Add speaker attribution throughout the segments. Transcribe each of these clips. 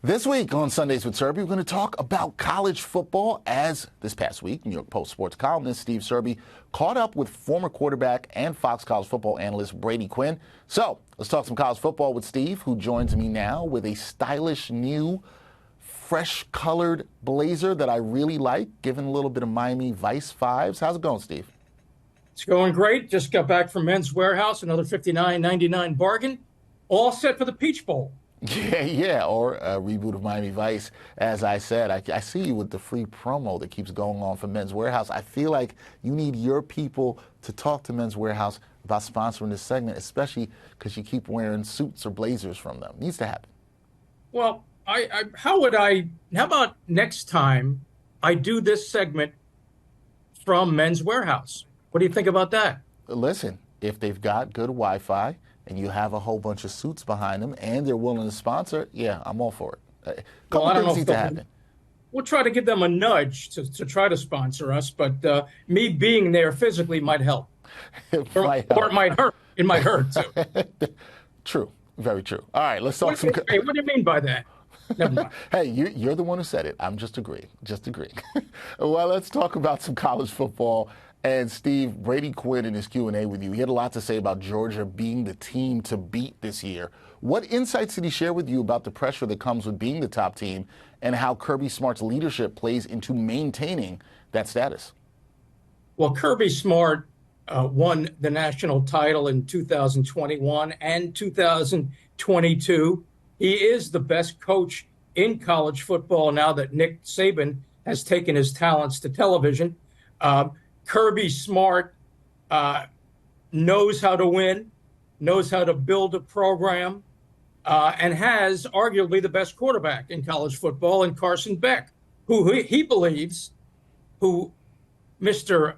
Speaker 1: This week on Sundays with Serby, we're going to talk about college football as this past week, New York Post sports columnist Steve Serby caught up with former quarterback and Fox college football analyst Brady Quinn. So let's talk some college football with Steve, who joins me now with a stylish new fresh-colored blazer that I really like, giving a little bit of Miami Vice vibes. How's it going, Steve?
Speaker 2: It's going great. Just got back from Men's Warehouse, another $59.99 bargain. All set for the Peach Bowl.
Speaker 1: Yeah, or a reboot of Miami Vice. As I said, I see you with the free promo that keeps going on for Men's Warehouse. I feel like you need your people to talk to Men's Warehouse about sponsoring this segment, especially because you keep wearing suits or blazers from them. Needs to happen.
Speaker 2: Well, how about next time I do this segment from Men's Warehouse? What do you think about that?
Speaker 1: Listen, if they've got good Wi-Fi and you have a whole bunch of suits behind them and they're willing to sponsor, yeah, I'm all for it.
Speaker 2: Well, I don't know
Speaker 1: things
Speaker 2: if
Speaker 1: need to happen.
Speaker 2: We'll try to give them a nudge to try to sponsor us, but me being there physically might help. Or it might hurt. It might hurt, too.
Speaker 1: True. Very true. All right, let's talk some...
Speaker 2: Hey, what do you mean by that? Never mind.
Speaker 1: Hey, you're the one who said it. I'm just agreeing. Well, let's talk about some college football. And Steve, Brady Quinn in his Q&A with you, he had a lot to say about Georgia being the team to beat this year. What insights did he share with you about the pressure that comes with being the top team and how Kirby Smart's leadership plays into maintaining that status?
Speaker 2: Well, Kirby Smart won the national title in 2021 and 2022. He is the best coach in college football now that Nick Saban has taken his talents to television. Kirby Smart knows how to win, knows how to build a program, and has arguably the best quarterback in college football in Carson Beck, who he believes, who Mr.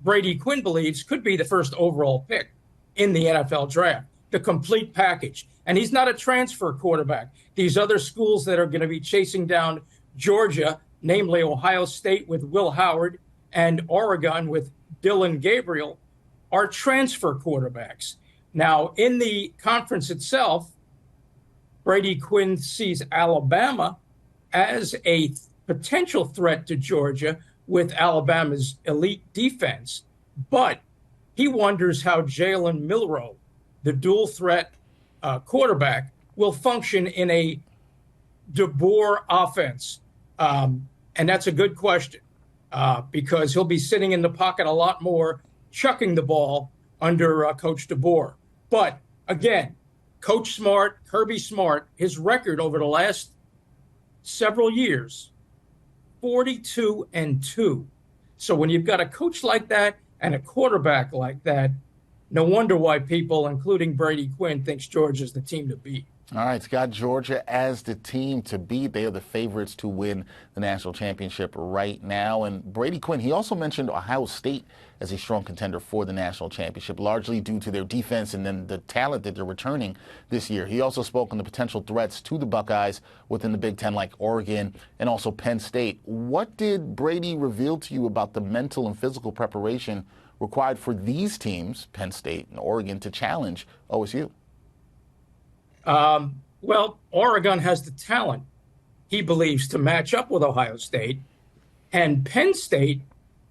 Speaker 2: Brady Quinn believes could be the first overall pick in the NFL draft, the complete package. And he's not a transfer quarterback. These other schools that are going to be chasing down Georgia, namely Ohio State with Will Howard and Oregon with Dillon Gabriel, are transfer quarterbacks. Now, in the conference itself, Brady Quinn sees Alabama as a potential threat to Georgia with Alabama's elite defense, but he wonders how Jalen Milroe, the dual threat quarterback, will function in a DeBoer offense. And that's a good question. Because he'll be sitting in the pocket a lot more, chucking the ball under Coach DeBoer. But again, Coach Smart, Kirby Smart, his record over the last several years, 42-2. So when you've got a coach like that and a quarterback like that, no wonder why people, including Brady Quinn, thinks Georgia's the team to beat.
Speaker 1: All right, it's got Georgia as the team to beat. They are the favorites to win the national championship right now. And Brady Quinn, he also mentioned Ohio State as a strong contender for the national championship, largely due to their defense and then the talent that they're returning this year. He also spoke on the potential threats to the Buckeyes within the Big Ten, like Oregon and also Penn State. What did Brady reveal to you about the mental and physical preparation required for these teams, Penn State and Oregon, to challenge OSU?
Speaker 2: Well, Oregon has the talent, he believes, to match up with Ohio State. And Penn State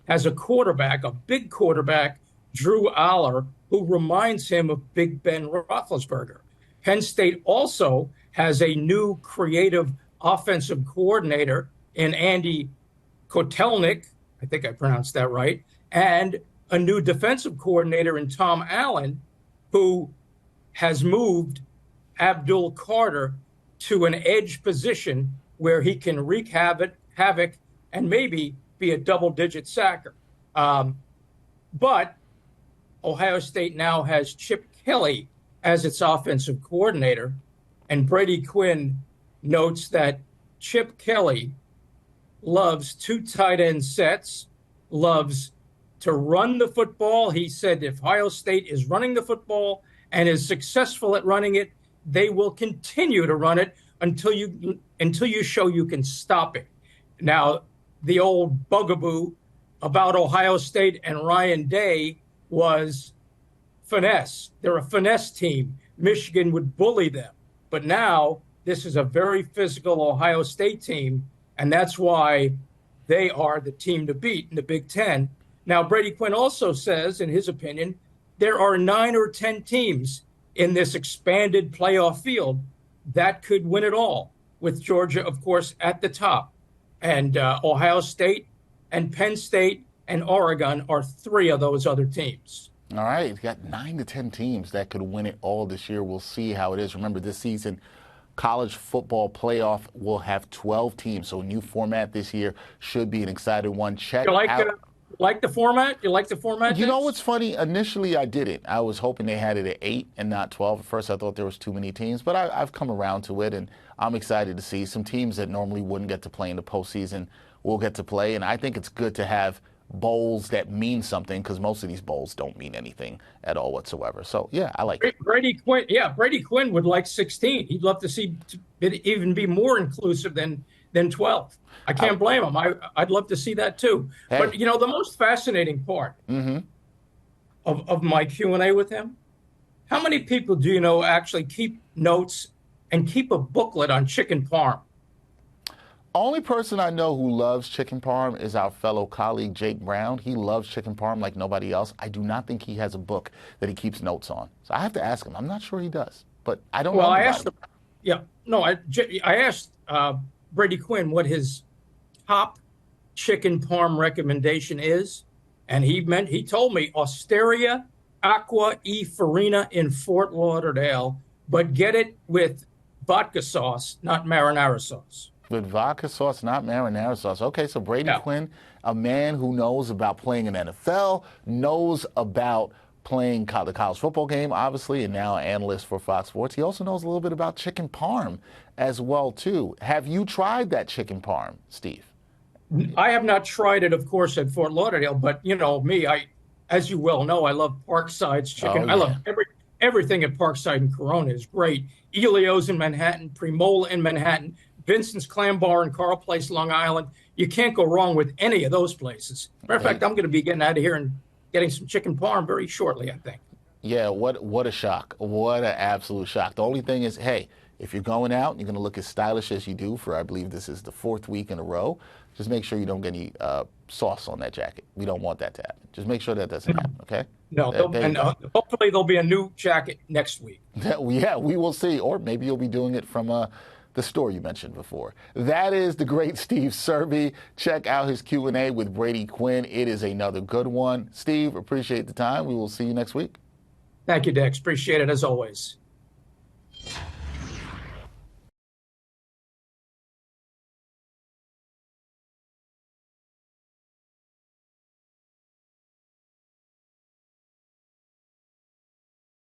Speaker 2: has a quarterback, a big quarterback, Drew Aller, who reminds him of Big Ben Roethlisberger. Penn State also has a new creative offensive coordinator in Andy Kotelnik, I think I pronounced that right, and a new defensive coordinator in Tom Allen, who has moved Abdul Carter to an edge position where he can wreak havoc and maybe be a double-digit sacker. But Ohio State now has Chip Kelly as its offensive coordinator, and Brady Quinn notes that Chip Kelly loves two tight end sets, loves to run the football. He said if Ohio State is running the football and is successful at running it, they will continue to run it until you show you can stop it. Now, the old bugaboo about Ohio State and Ryan Day was finesse. They're a finesse team. Michigan would bully them. But now this is a very physical Ohio State team, and that's why they are the team to beat in the Big Ten. Now, Brady Quinn also says, in his opinion, there are 9 or 10 teams in this expanded playoff field that could win it all, with Georgia, of course, at the top. And Ohio State and Penn State and Oregon are 3 of those other teams.
Speaker 1: All right, you've got 9 to 10 teams that could win it all this year. We'll see how it is. Remember, this season, college football playoff will have 12 teams. So a new format this year should be an exciting one. Check out.
Speaker 2: Like the format? You like the format?
Speaker 1: You know what's funny? Initially, I didn't. I was hoping they had it at 8 and not 12. At first, I thought there was too many teams, but I've come around to it, and I'm excited to see some teams that normally wouldn't get to play in the postseason will get to play. And I think it's good to have bowls that mean something, because most of these bowls don't mean anything at all whatsoever. So, yeah, I like it.
Speaker 2: Brady Quinn would like 16. He'd love to see it even be more inclusive than 12. I can't blame him. I'd love to see that too. Hey. But, the most fascinating part of my Q&A with him, how many people do you know actually keep notes and keep a booklet on chicken parm?
Speaker 1: Only person I know who loves chicken parm is our fellow colleague, Jake Brown. He loves chicken parm like nobody else. I do not think he has a book that he keeps notes on. So I have to ask him. I'm not sure he does, but I don't know.
Speaker 2: Well, I asked him. Yeah, no, I asked Brady Quinn what his top chicken parm recommendation is, and he told me Osteria Aqua e Farina in Fort Lauderdale, but get it with vodka sauce, not marinara sauce.
Speaker 1: With vodka sauce, not marinara sauce. Okay, so Brady Quinn, a man who knows about playing in NFL, knows about playing the college football game, obviously, and now an analyst for Fox Sports. He also knows a little bit about chicken parm as well, too. Have you tried that chicken parm, Steve?
Speaker 2: I have not tried it, of course, at Fort Lauderdale, but me, as you well know, I love Parkside's chicken. I love everything at Parkside and Corona is great. Elio's in Manhattan, Primola in Manhattan, Vincent's Clam Bar in Carl Place, Long Island. You can't go wrong with any of those places. Matter of fact, I'm going to be getting out of here and getting some chicken parm very shortly, I think.
Speaker 1: Yeah, what a shock. What an absolute shock. The only thing is, hey, if you're going out, you're going to look as stylish as you do for, I believe this is the 4th week in a row. Just make sure you don't get any sauce on that jacket. We don't want that to happen. Just make sure that doesn't happen, okay?
Speaker 2: No, hopefully there'll be a new jacket next week.
Speaker 1: Yeah, we will see. Or maybe you'll be doing it from the store you mentioned before. That is the great Steve Serby. Check out his Q&A with Brady Quinn. It is another good one. Steve, appreciate the time. We will see you next week.
Speaker 2: Thank you, Dex. Appreciate it as always.